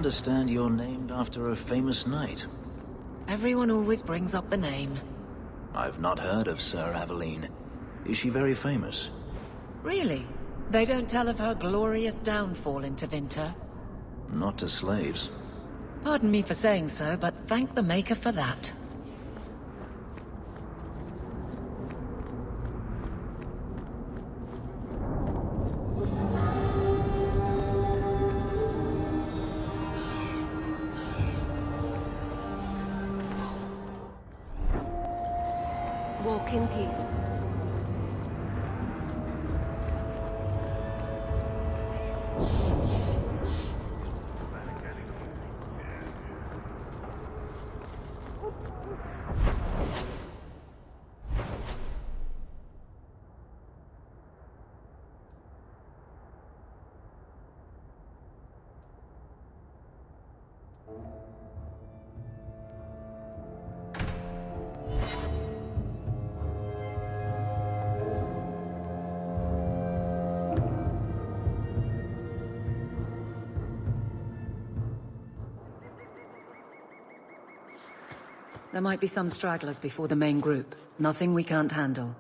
understand you're named after a famous knight. Everyone always brings up the name. I've not heard of Sir Aveline. Is she very famous? Really? They don't tell of her glorious downfall into Winter? Not to slaves. Pardon me for saying so, but thank the Maker for that. Walk in peace. There might be some stragglers before the main group. Nothing we can't handle.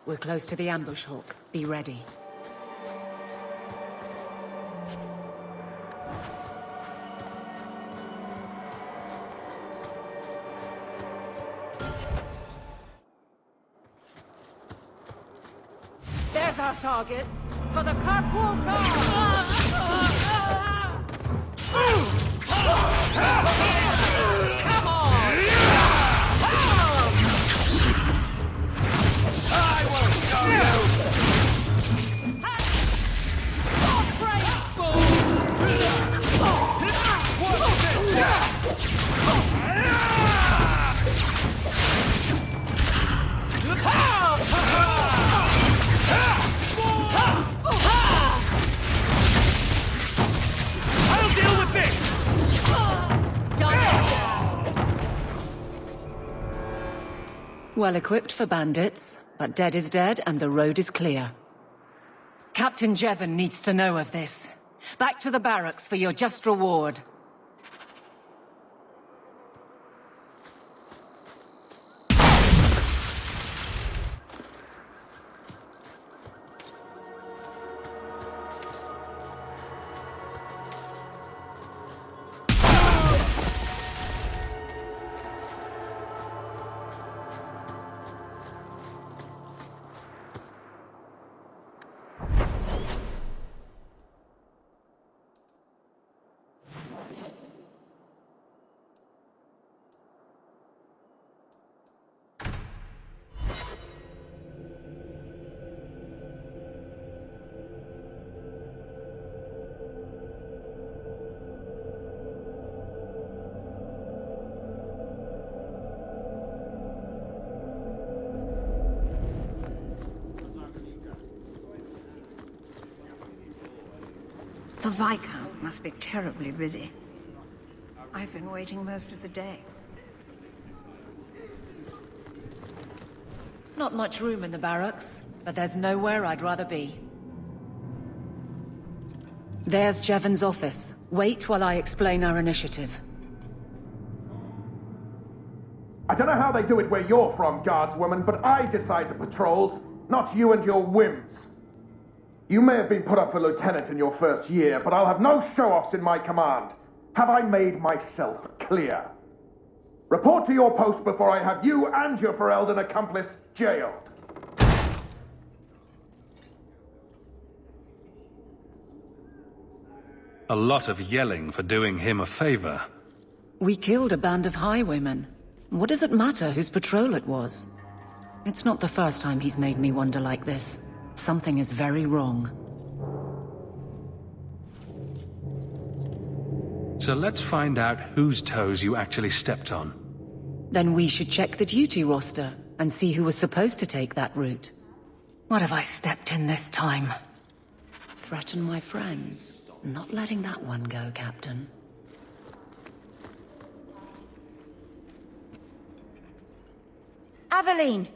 We're close to the ambush hawk. Be ready. There's our targets for the purple guard. Come on! I will show you! Brave fools! I'll deal with this! Well equipped for bandits, but dead is dead and the road is clear. Captain Jevon needs to know of this. Back to the barracks for your just reward. The Viscount must be terribly busy. I've been waiting most of the day. Not much room in the barracks, but there's nowhere I'd rather be. There's Jevon's office. Wait while I explain our initiative. I don't know how they do it where you're from, guardswoman, but I decide the patrols, not you and your whims. You may have been put up for lieutenant in your first year, but I'll have no show-offs in my command. Have I made myself clear? Report to your post before I have you and your Ferelden accomplice jailed. A lot of yelling for doing him a favor. We killed a band of highwaymen. What does it matter whose patrol it was? It's not the first time he's made me wonder like this. Something is very wrong. So let's find out whose toes you actually stepped on. Then we should check the duty roster and see who was supposed to take that route. What have I stepped in this time? Threaten my friends. Not letting that one go, Captain. Aveline!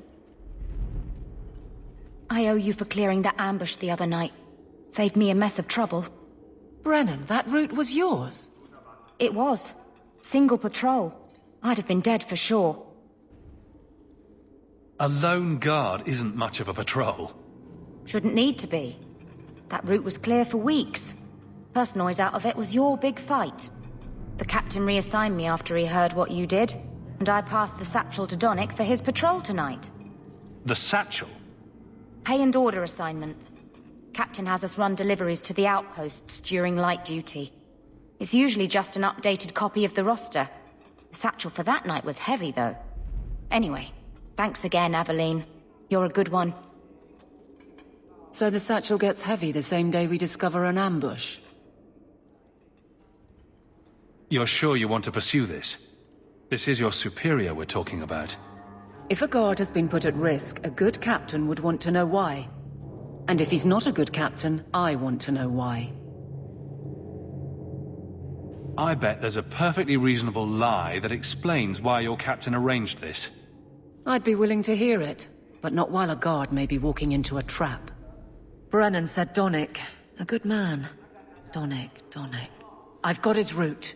I owe you for clearing that ambush the other night. Saved me a mess of trouble. Brennan, that route was yours? It was. Single patrol. I'd have been dead for sure. A lone guard isn't much of a patrol. Shouldn't need to be. That route was clear for weeks. First noise out of it was your big fight. The captain reassigned me after he heard what you did, and I passed the satchel to Donnic for his patrol tonight. The satchel? Pay and order assignments. Captain has us run deliveries to the outposts during light duty. It's usually just an updated copy of the roster. The satchel for that night was heavy, though. Anyway, thanks again, Aveline. You're a good one. So the satchel gets heavy the same day we discover an ambush? You're sure you want to pursue this? This is your superior we're talking about. If a guard has been put at risk, a good captain would want to know why. And if he's not a good captain, I want to know why. I bet there's a perfectly reasonable lie that explains why your captain arranged this. I'd be willing to hear it, but not while a guard may be walking into a trap. Brennan said Donnic. A good man. Donnic. I've got his route.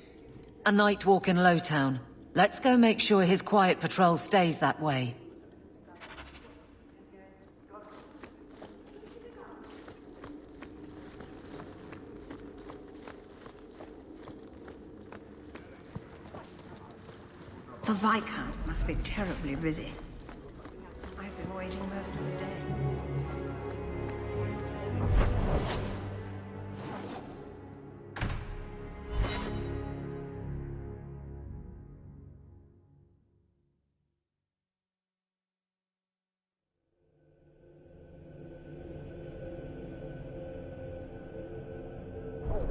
A night walk in Lowtown. Let's go make sure his quiet patrol stays that way. The Viscount must be terribly busy. I've been waiting most of the day.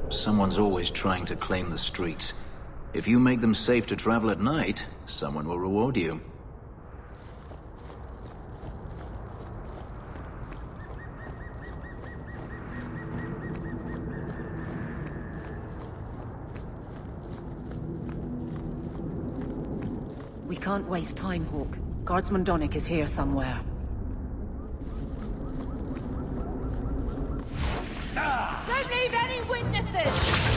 Someone's always trying to claim the streets. If you make them safe to travel at night, someone will reward you. We can't waste time, Hawk. Guardsman Donnic is here somewhere. Don't leave any witnesses!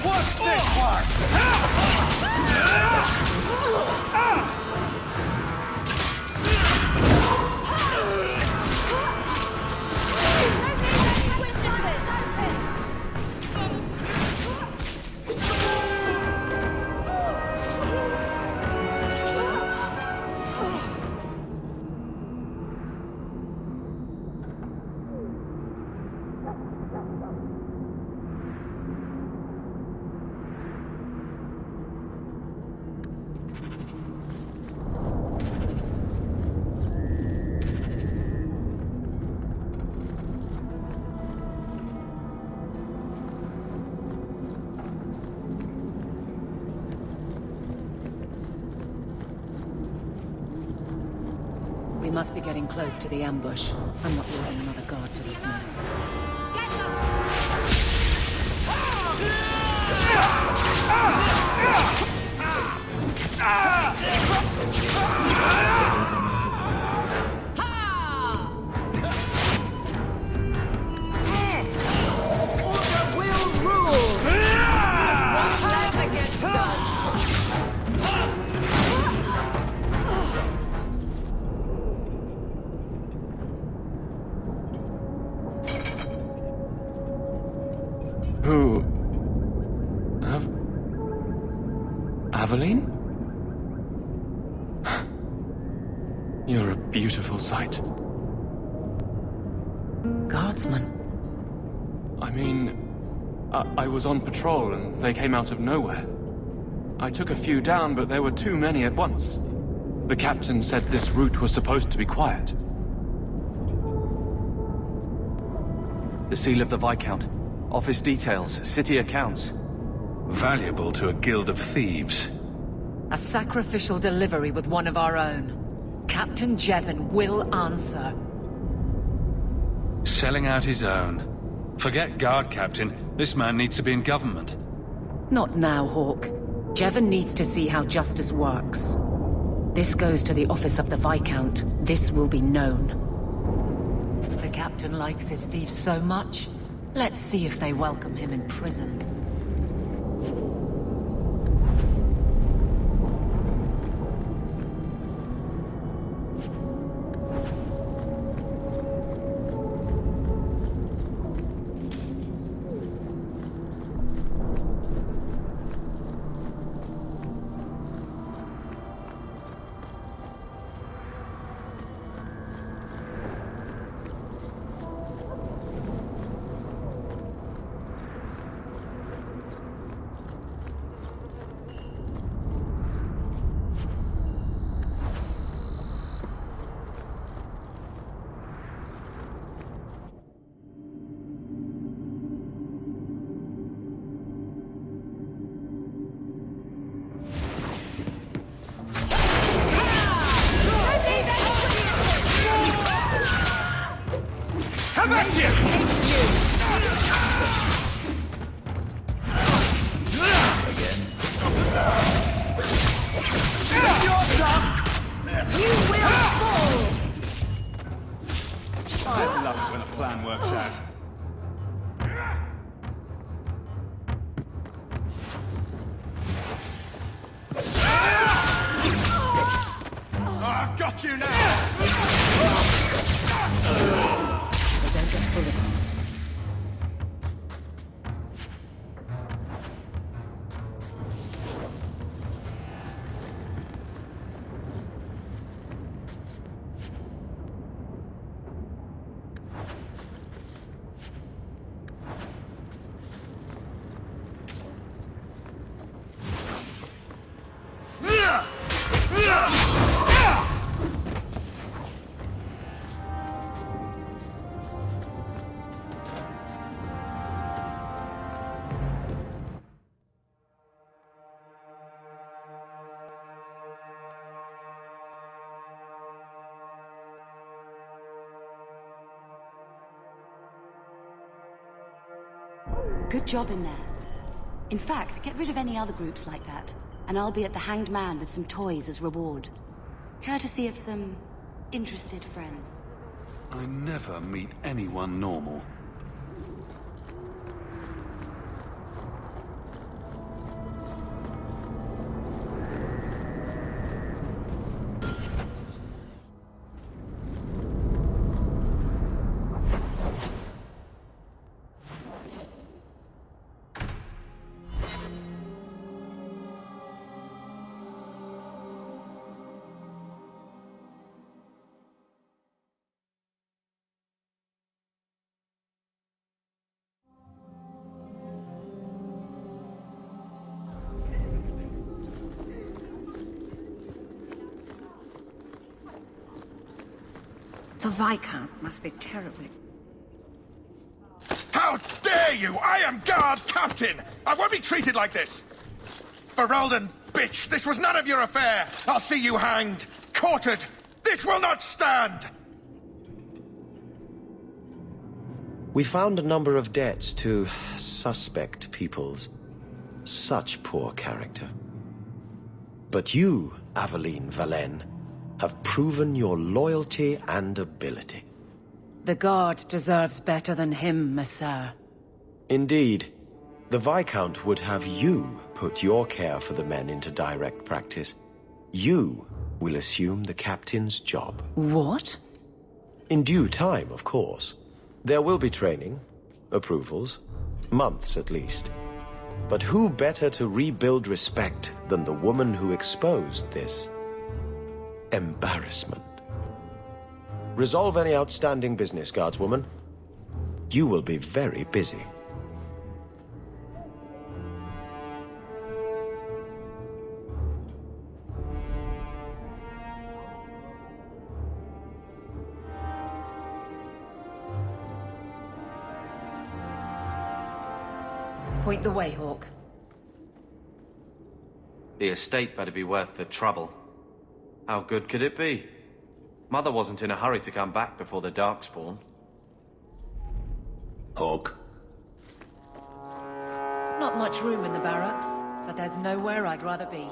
What's this one? must be getting close to the ambush. I'm not losing another guard to this mess. Who? Aveline? You're a beautiful sight. Guardsman? I mean, I was on patrol and they came out of nowhere. I took a few down, but there were too many at once. The captain said this route was supposed to be quiet. The seal of the Viscount. Office details, city accounts. Valuable to a guild of thieves. A sacrificial delivery with one of our own. Captain Jevon will answer. Selling out his own. Forget guard captain. This man needs to be in government. Not now, Hawk. Jevon needs to see how justice works. This goes to the office of the Viscount. This will be known. The captain likes his thieves so much. Let's see if they welcome him in prison. Come back here! You will fall! I love it when a plan works out. I've got you now! Good job in there. In fact, get rid of any other groups like that, and I'll be at the Hanged Man with some toys as reward. Courtesy of some interested friends. I never meet anyone normal. The Viscount must be terribly... How dare you! I am guard captain! I won't be treated like this! Ferelden, bitch, this was none of your affair! I'll see you hanged, quartered! This will not stand! We found a number of debts to suspect peoples. Such poor character. But you, Aveline Valen, have proven your loyalty and ability. The Guard deserves better than him, Messire. Indeed. The Viscount would have you put your care for the men into direct practice. You will assume the captain's job. What? In due time, of course. There will be training, approvals, months at least. But who better to rebuild respect than the woman who exposed this embarrassment? Resolve any outstanding business, guardswoman. You will be very busy. Point the way, Hawk. The estate better be worth the trouble. How good could it be? Mother wasn't in a hurry to come back before the Darkspawn. Hawk. Not much room in the barracks, but there's nowhere I'd rather be.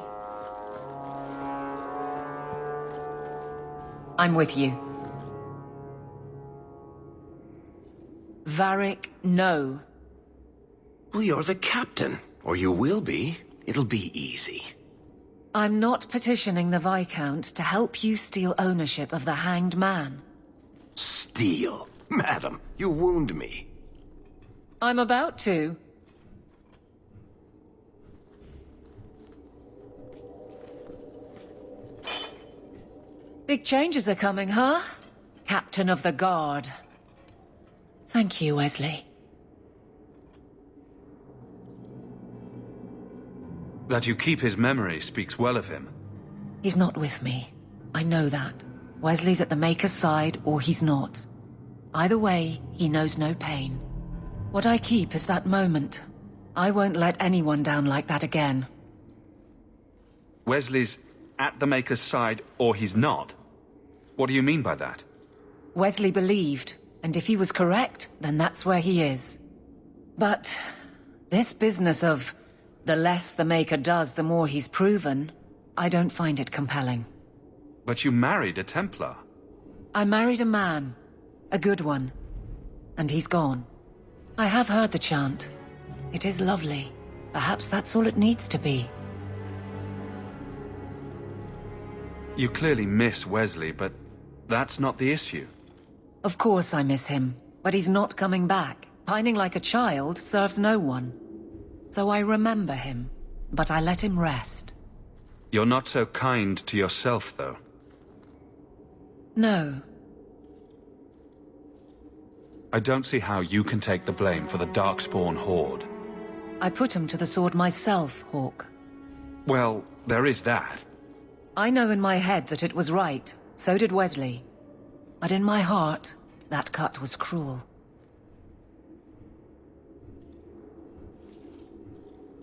I'm with you. Varric, no. Well, you're the captain. Or you will be. It'll be easy. I'm not petitioning the Viscount to help you steal ownership of the Hanged Man. Steal? Madam, you wound me. I'm about to. Big changes are coming, huh? Captain of the Guard. Thank you, Wesley. That you keep his memory speaks well of him. He's not with me. I know that. Wesley's at the Maker's side, or he's not. Either way, he knows no pain. What I keep is that moment. I won't let anyone down like that again. Wesley's at the Maker's side, or he's not? What do you mean by that? Wesley believed, and if he was correct, then that's where he is. But this business of the less the Maker does, the more he's proven, I don't find it compelling. But you married a Templar. I married a man. A good one. And he's gone. I have heard the chant. It is lovely. Perhaps that's all it needs to be. You clearly miss Wesley, but that's not the issue. Of course I miss him, but he's not coming back. Pining like a child serves no one. So I remember him, but I let him rest. You're not so kind to yourself, though. No. I don't see how you can take the blame for the Darkspawn Horde. I put him to the sword myself, Hawk. Well, there is that. I know in my head that it was right. So did Wesley. But in my heart, that cut was cruel.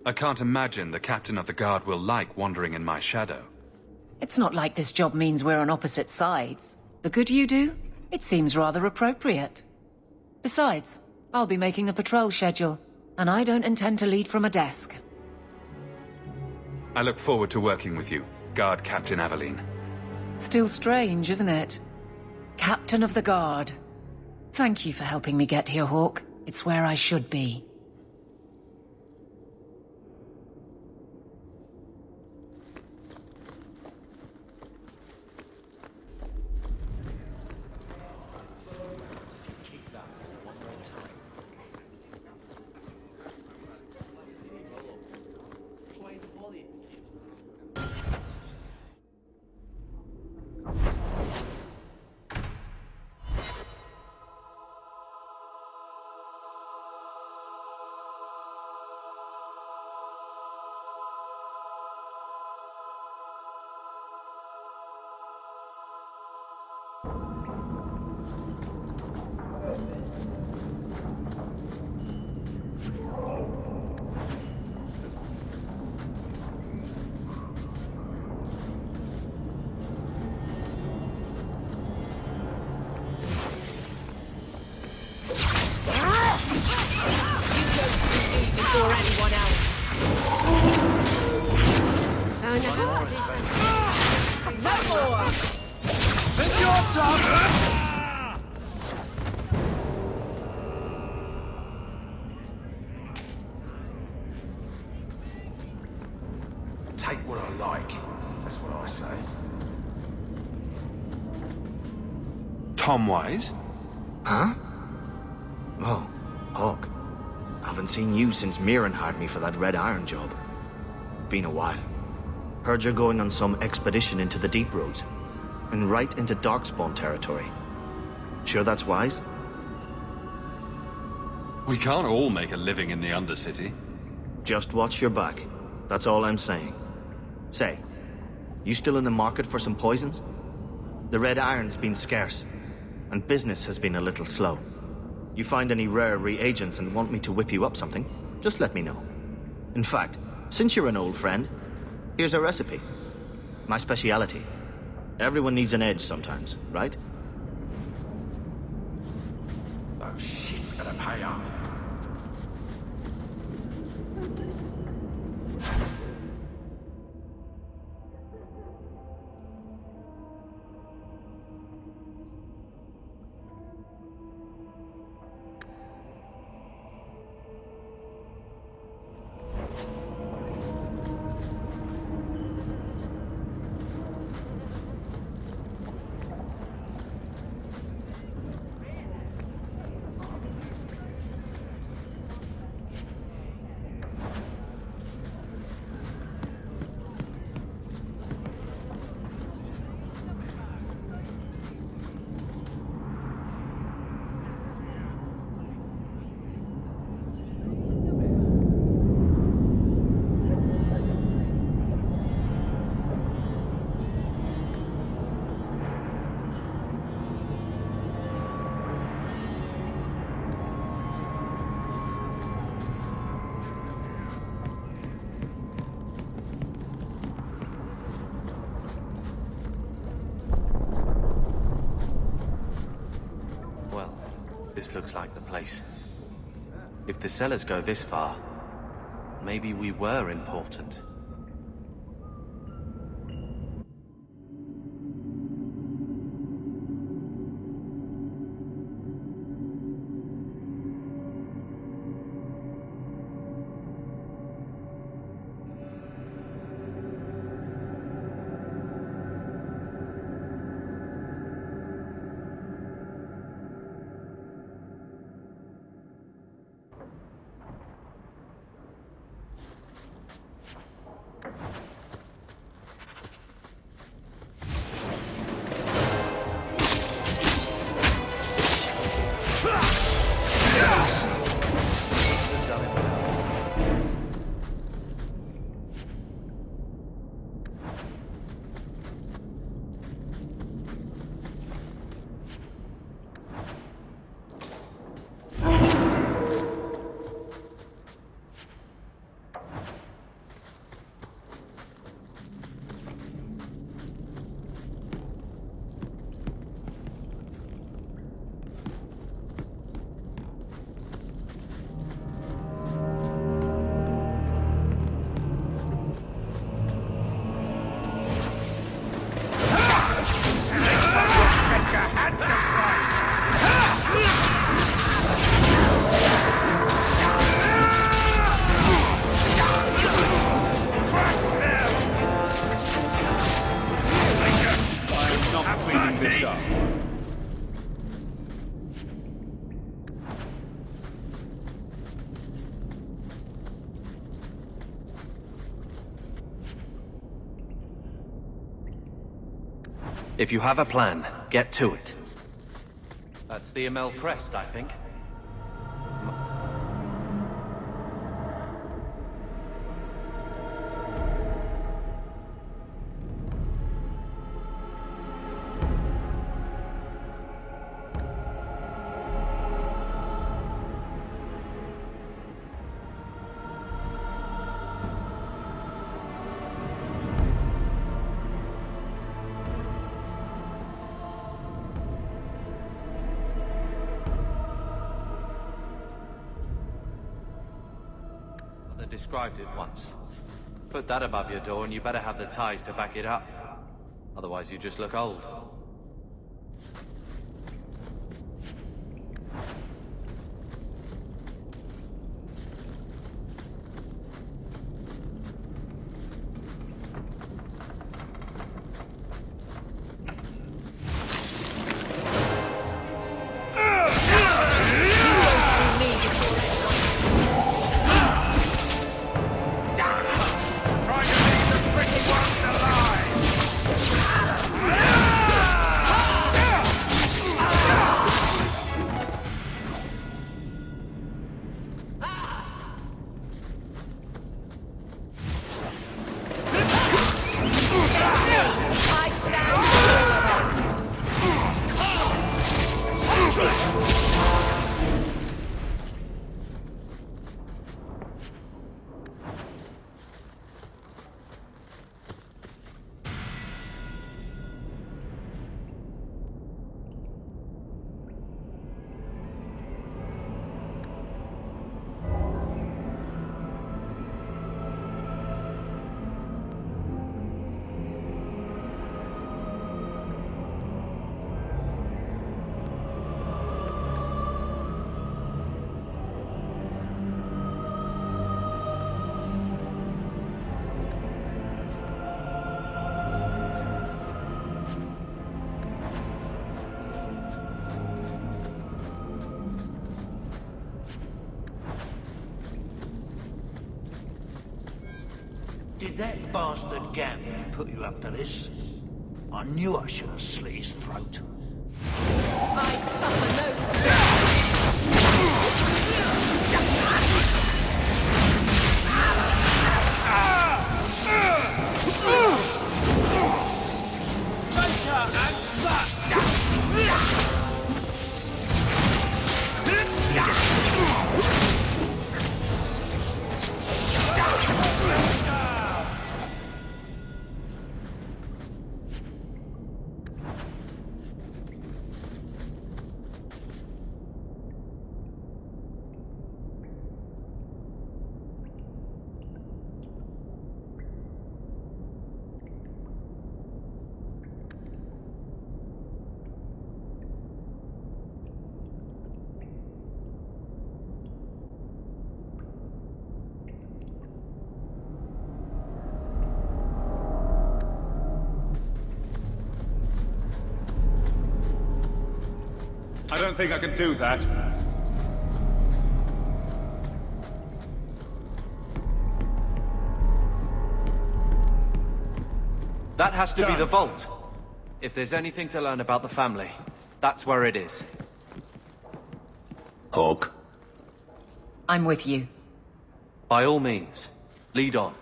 I can't imagine the Captain of the Guard will like wandering in my shadow. It's not like this job means we're on opposite sides. The good you do, it seems rather appropriate. Besides, I'll be making the patrol schedule, and I don't intend to lead from a desk. I look forward to working with you, Guard Captain Aveline. Still strange, isn't it? Captain of the Guard. Thank you for helping me get here, Hawk. It's where I should be. or anyone else. No more! It's your turn! Take what I like. That's what I say. Tom Wise? Huh? Oh, Hawk. Haven't seen you since Mirren hired me for that Red Iron job. Been a while. Heard you're going on some expedition into the Deep Roads. And right into Darkspawn territory. Sure that's wise? We can't all make a living in the Undercity. Just watch your back. That's all I'm saying. Say, you still in the market for some poisons? The Red Iron's been scarce, and business has been a little slow. You find any rare reagents and want me to whip you up something, just let me know. In fact, since you're an old friend, here's a recipe. My speciality. Everyone needs an edge sometimes, right? Oh, shit's gonna pay up. This looks like the place. If the cellars go this far, maybe we were important. If you have a plan, get to it. That's the ML crest, I think. Mother described it once. Put that above your door and you better have the ties to back it up. Otherwise you just look old. Did that bastard Gambling put you up to this? I knew I should have slit his throat. I suffer no I don't think I can do that. That has to be the vault. If there's anything to learn about the family, that's where it is. Hawk? I'm with you. By all means, lead on.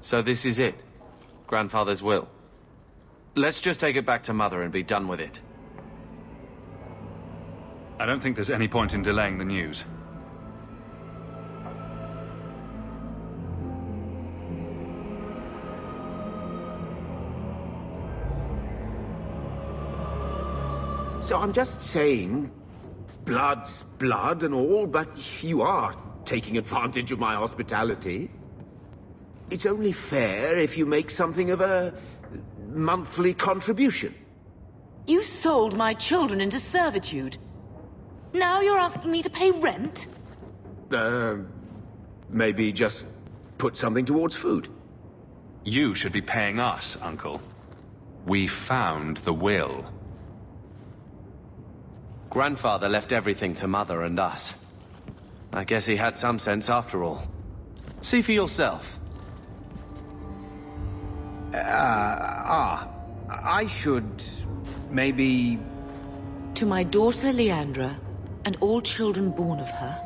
So this is it? Grandfather's will? Let's just take it back to Mother and be done with it. I don't think there's any point in delaying the news. So I'm just saying, blood's blood and all, but you are taking advantage of my hospitality. It's only fair if you make something of a monthly contribution. You sold my children into servitude. Now you're asking me to pay rent? Maybe just put something towards food. You should be paying us, Uncle. We found the will. Grandfather left everything to Mother and us. I guess he had some sense after all. See for yourself. I should... maybe... To my daughter Leandra, and all children born of her,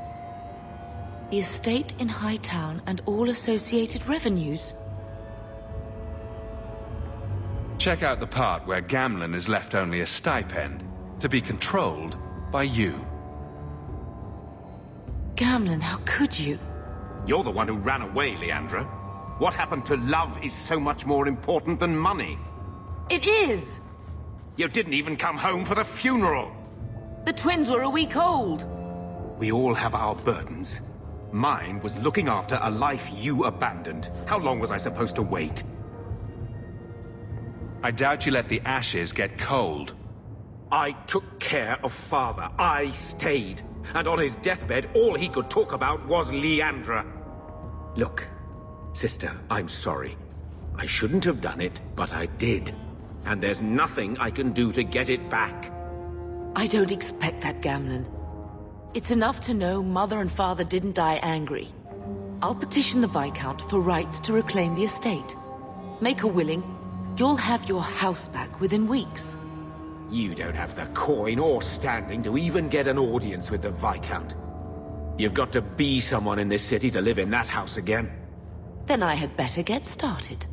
the estate in Hightown and all associated revenues. Check out the part where Gamlen is left only a stipend, to be controlled by you. Gamlen, how could you? You're the one who ran away, Leandra. What happened to love is so much more important than money. It is! You didn't even come home for the funeral! The twins were a week old. We all have our burdens. Mine was looking after a life you abandoned. How long was I supposed to wait? I doubt you let the ashes get cold. I took care of Father. I stayed. And on his deathbed, all he could talk about was Leandra. Look, sister, I'm sorry. I shouldn't have done it, but I did. And there's nothing I can do to get it back. I don't expect that, Gamlen. It's enough to know Mother and Father didn't die angry. I'll petition the Viscount for rights to reclaim the estate. Make her willing, you'll have your house back within weeks. You don't have the coin or standing to even get an audience with the Viscount. You've got to be someone in this city to live in that house again. Then I had better get started.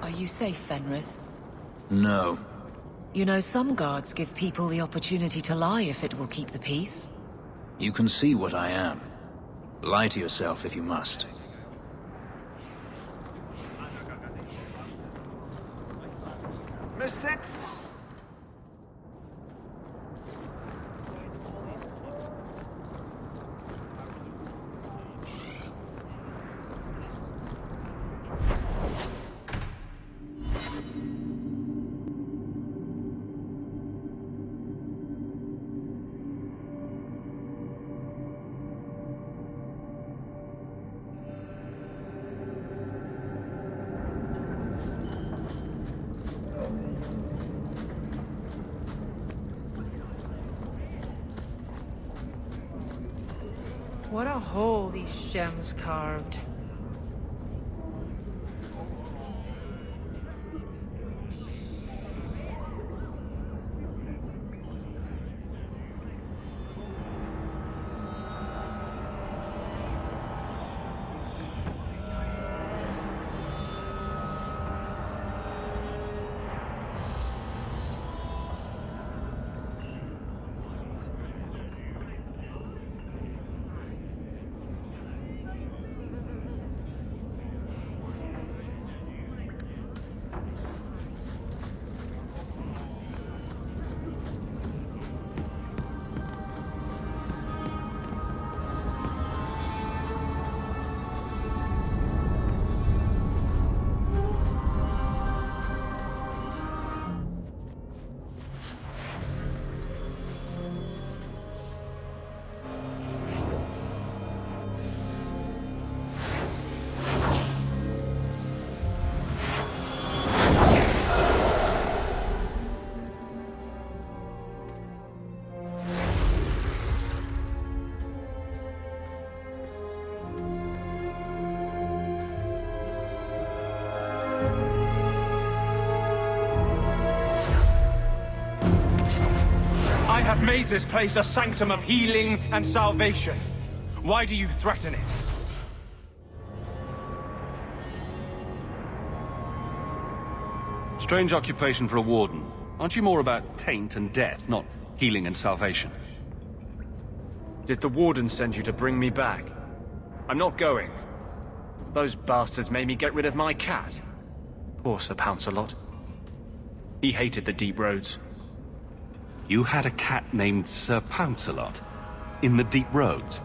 Are you safe, Fenris? No. You know, some guards give people the opportunity to lie if it will keep the peace. You can see what I am. Lie to yourself if you must. What a hole these shems carved. I have made this place a sanctum of healing and salvation. Why do you threaten it? Strange occupation for a warden. Aren't you more about taint and death, not healing and salvation? Did the warden send you to bring me back? I'm not going. Those bastards made me get rid of my cat. Poor Sir Pouncelot. He hated the deep roads. You had a cat named Sir Pouncelot in the deep roads?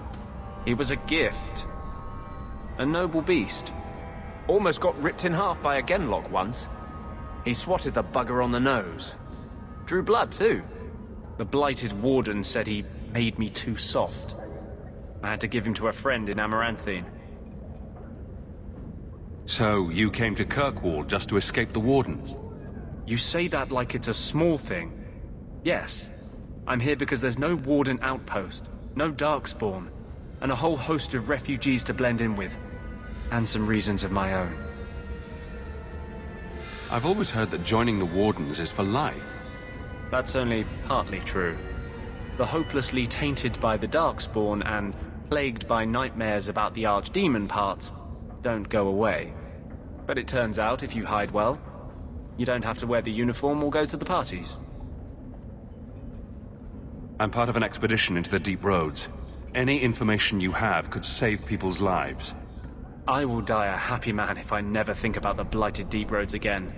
He was a gift. A noble beast. Almost got ripped in half by a genlock once. He swatted the bugger on the nose. Drew blood, too. The blighted warden said he made me too soft. I had to give him to a friend in Amaranthine. So, you came to Kirkwall just to escape the wardens? You say that like it's a small thing. Yes. I'm here because there's no warden outpost, no darkspawn, and a whole host of refugees to blend in with. And some reasons of my own. I've always heard that joining the wardens is for life. That's only partly true. The hopelessly tainted by the darkspawn and plagued by nightmares about the archdemon parts don't go away. But it turns out if you hide well, you don't have to wear the uniform or go to the parties. I'm part of an expedition into the deep roads. Any information you have could save people's lives. I will die a happy man if I never think about the blighted deep roads again.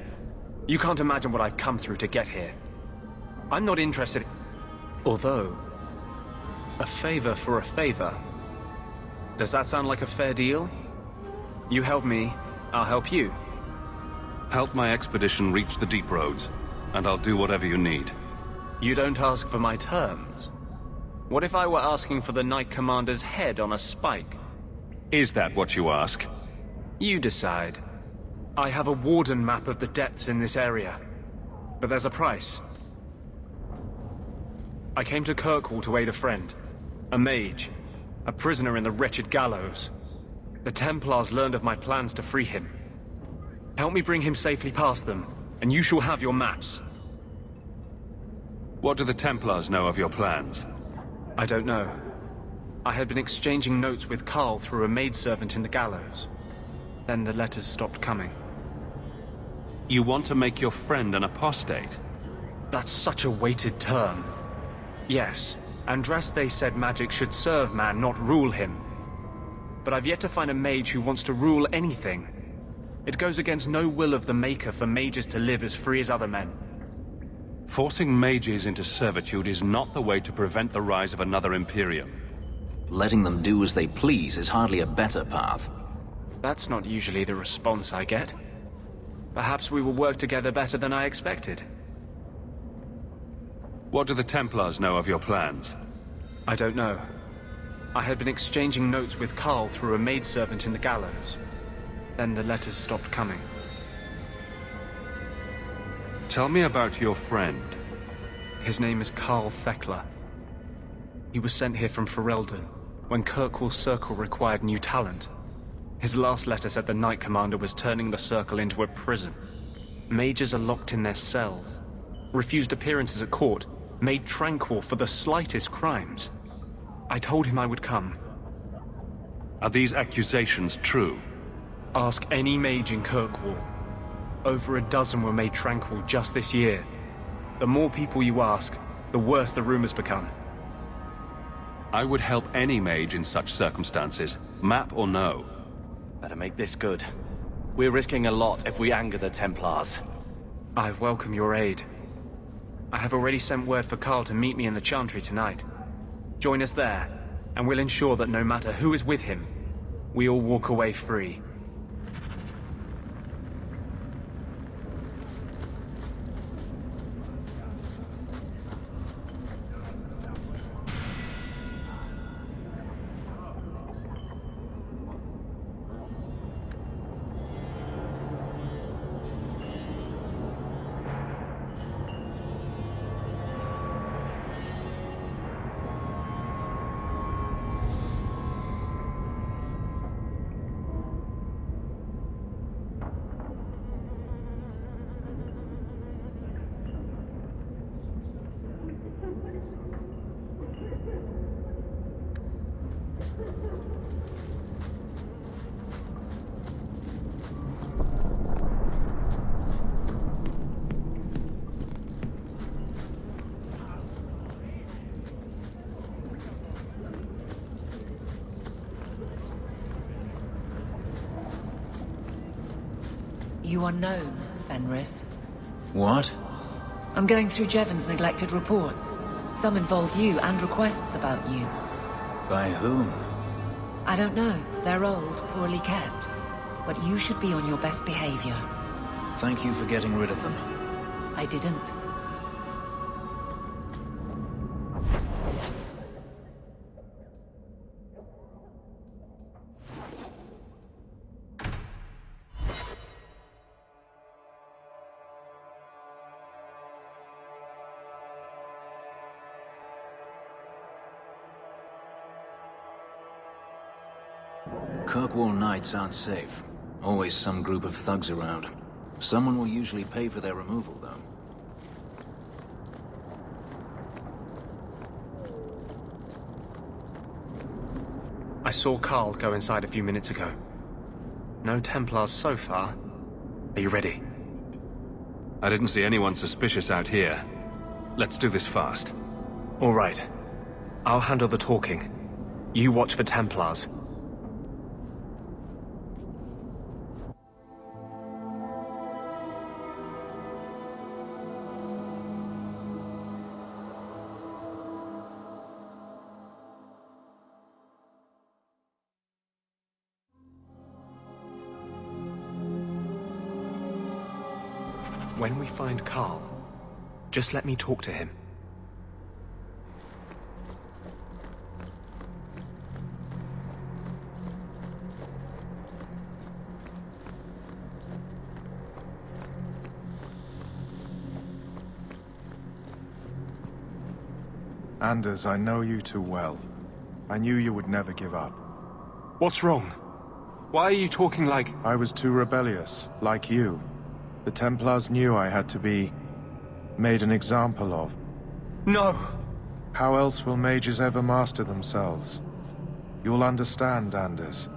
You can't imagine what I've come through to get here. I'm not interested... Although... a favor for a favor. Does that sound like a fair deal? You help me, I'll help you. Help my expedition reach the deep roads, and I'll do whatever you need. You don't ask for my terms. What if I were asking for the Knight Commander's head on a spike? Is that what you ask? You decide. I have a warden map of the depths in this area. But there's a price. I came to Kirkwall to aid a friend. A mage. A prisoner in the wretched gallows. The Templars learned of my plans to free him. Help me bring him safely past them, and you shall have your maps. What do the Templars know of your plans? I don't know. I had been exchanging notes with Carl through a maidservant in the gallows. Then the letters stopped coming. You want to make your friend an apostate? That's such a weighted term. Yes, Andraste said magic should serve man, not rule him. But I've yet to find a mage who wants to rule anything. It goes against no will of the Maker for mages to live as free as other men. Forcing mages into servitude is not the way to prevent the rise of another Imperium. Letting them do as they please is hardly a better path. That's not usually the response I get. Perhaps we will work together better than I expected. What do the Templars know of your plans? I don't know. I had been exchanging notes with Carl through a maidservant in the gallows. Then the letters stopped coming. Tell me about your friend. His name is Carl Thekla. He was sent here from Ferelden, when Kirkwall Circle required new talent. His last letter said the Knight Commander was turning the Circle into a prison. Mages are locked in their cells, refused appearances at court, made tranquil for the slightest crimes. I told him I would come. Are these accusations true? Ask any mage in Kirkwall. Over a dozen were made tranquil just this year. The more people you ask, the worse the rumors become. I would help any mage in such circumstances, map or no. Better make this good. We're risking a lot if we anger the Templars. I welcome your aid. I have already sent word for Carl to meet me in the Chantry tonight. Join us there, and we'll ensure that no matter who is with him, we all walk away free. You are known, Fenris. What? I'm going through Jevon's neglected reports. Some involve you and requests about you. By whom? I don't know. They're old, poorly kept. But you should be on your best behavior. Thank you for getting rid of them. I didn't. Kirkwall Knights aren't safe. Always some group of thugs around. Someone will usually pay for their removal, though. I saw Carl go inside a few minutes ago. No Templars so far. Are you ready? I didn't see anyone suspicious out here. Let's do this fast. All right. I'll handle the talking. You watch for Templars. When we find Carl, just let me talk to him. Anders, I know you too well. I knew you would never give up. What's wrong? Why are you talking like... I was too rebellious, like you. The Templars knew I had to be... made an example of. No! How else will mages ever master themselves? You'll understand, Anders.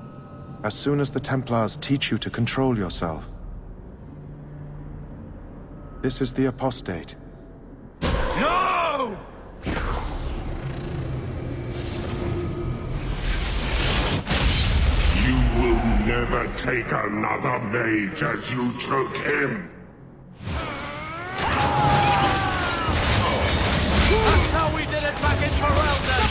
As soon as the Templars teach you to control yourself. This is the apostate. No! You will never take another mage as you took him. That's how we did it back in Ferelden!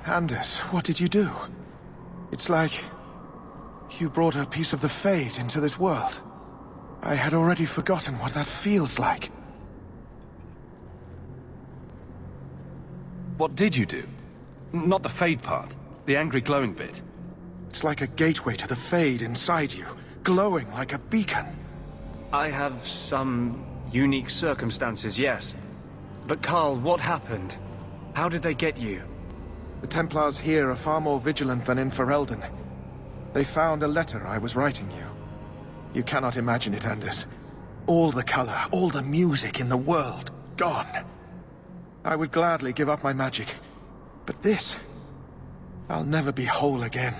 Anders, what did you do? It's like... you brought a piece of the Fade into this world. I had already forgotten what that feels like. What did you do? Not the Fade part. The angry glowing bit. It's like a gateway to the Fade inside you, glowing like a beacon. I have some unique circumstances, yes. But Carl, what happened? How did they get you? The Templars here are far more vigilant than in Ferelden. They found a letter I was writing you. You cannot imagine it, Anders. All the color, all the music in the world, gone. I would gladly give up my magic. But this... I'll never be whole again.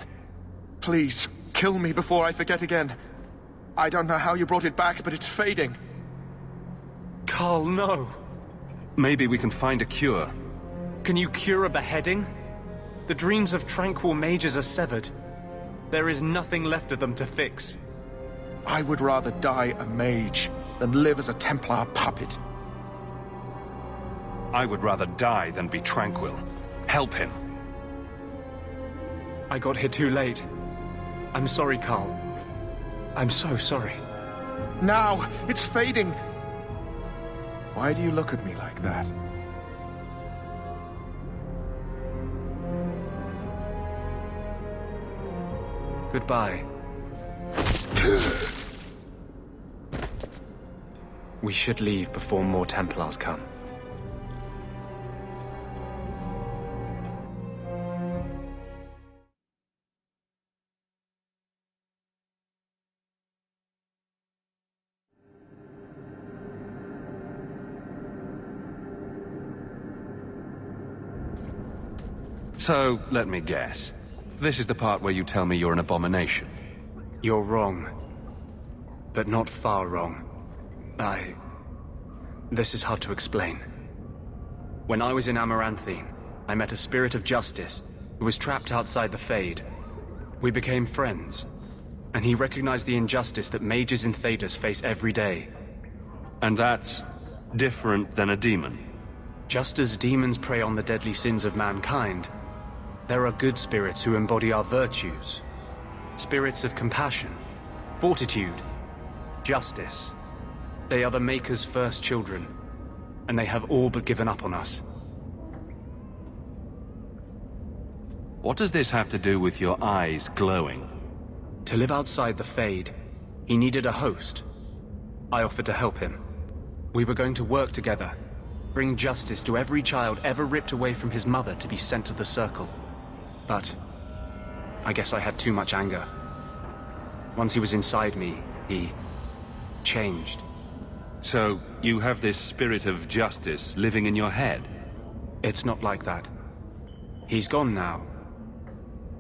Please, kill me before I forget again. I don't know how you brought it back, but it's fading. Carl, no. Maybe we can find a cure. Can you cure a beheading? The dreams of tranquil mages are severed. There is nothing left of them to fix. I would rather die a mage than live as a Templar puppet. I would rather die than be tranquil. Help him. I got here too late. I'm sorry, Carl. I'm so sorry. Now! It's fading! Why do you look at me like that? Goodbye. We should leave before more Templars come. So, let me guess. This is the part where you tell me you're an abomination. You're wrong. But not far wrong. This is hard to explain. When I was in Amaranthine, I met a spirit of justice who was trapped outside the Fade. We became friends, and he recognized the injustice that mages in Thedas face every day. And that's different than a demon? Just as demons prey on the deadly sins of mankind, there are good spirits who embody our virtues. Spirits of compassion, fortitude, justice. They are the Maker's first children, and they have all but given up on us. What does this have to do with your eyes glowing? To live outside the Fade, he needed a host. I offered to help him. We were going to work together, bring justice to every child ever ripped away from his mother to be sent to the Circle. But I guess I had too much anger. Once he was inside me, he changed. So, you have this spirit of justice living in your head? It's not like that. He's gone now.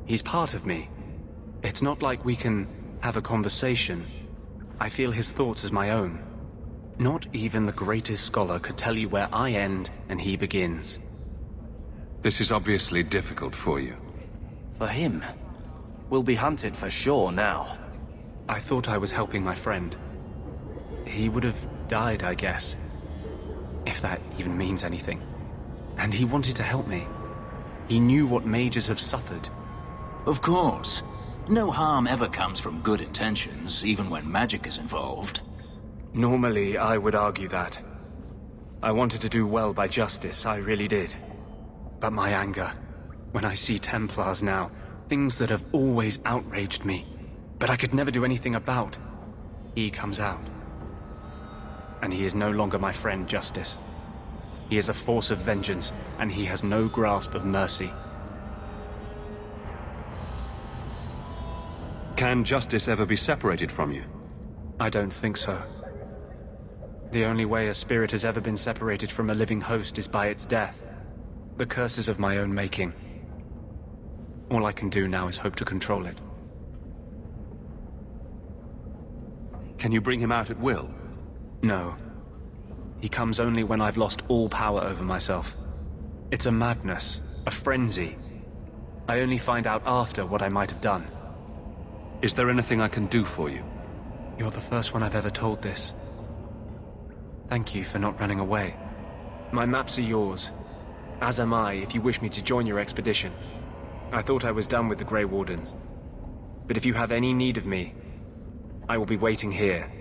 He's part of me. It's not like we can have a conversation. I feel his thoughts as my own. Not even the greatest scholar could tell you where I end and he begins. This is obviously difficult for you. For him? We'll be hunted for sure now. I thought I was helping my friend. He would have died, I guess. If that even means anything. And he wanted to help me. He knew what mages have suffered. Of course. No harm ever comes from good intentions, even when magic is involved. Normally, I would argue that. I wanted to do well by justice, I really did. But my anger, when I see Templars now, things that have always outraged me, but I could never do anything about, he comes out. And he is no longer my friend, Justice. He is a force of vengeance, and he has no grasp of mercy. Can justice ever be separated from you? I don't think so. The only way a spirit has ever been separated from a living host is by its death. The curses of my own making. All I can do now is hope to control it. Can you bring him out at will? No. He comes only when I've lost all power over myself. It's a madness, a frenzy. I only find out after what I might have done. Is there anything I can do for you? You're the first one I've ever told this. Thank you for not running away. My maps are yours. As am I, if you wish me to join your expedition. I thought I was done with the Grey Wardens. But if you have any need of me, I will be waiting here.